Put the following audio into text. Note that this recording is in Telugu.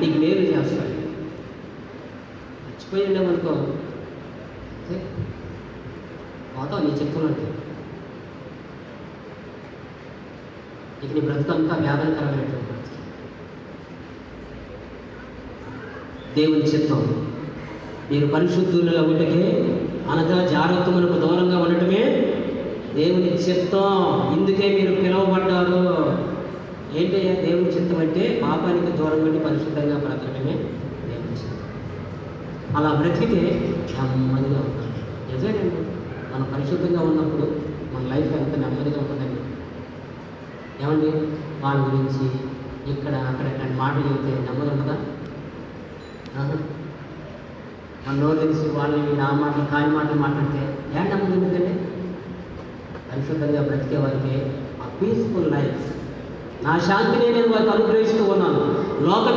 నీకు మేలు చేస్తాడు. మర్చిపోయి ఉండేమనుకో పోతావు నీ చిత్తంలో. ఇక నీ బ్రతుకంతా వేదనకరమైనటువంటి బ్రతుకు. దేవుని చిత్తం మీరు పరిశుద్ధులుగా ఉండటమే, అనగా జాగ్రత్తములకు దూరంగా ఉండటమే దేవుని చిత్తం. ఇందుకే మీరు పిలువబడ్డారు. ఏంటయ్యా దేవుని చిత్తం అంటే? పాపానికి దూరం ఉండి పరిశుద్ధంగా బ్రతకటమే దేవుని చిత్తం. అలా బ్రతికితే నెమ్మదిగా ఉంటాం. నిజమేనండి, మనం పరిశుద్ధంగా ఉన్నప్పుడు మన లైఫ్ ఎంత నెమ్మదిగా ఉంటుందండి. ఏమండి, వాళ్ళ గురించి ఇక్కడ అక్కడ మాటలు చెబితే నెమ్మది ఉంటుందా? మన నోరు తెలిసి వాళ్ళని నా మాటలు కాని మాటలు మాట్లాడితే నెమ్మది ఉంటుందండి. పరిశుద్ధంగా బ్రతికే వారికి ఆ పీస్ఫుల్ లైఫ్, నా శాంతిని నేను వారికి అనుగ్రహిస్తూ ఉన్నాను. లోక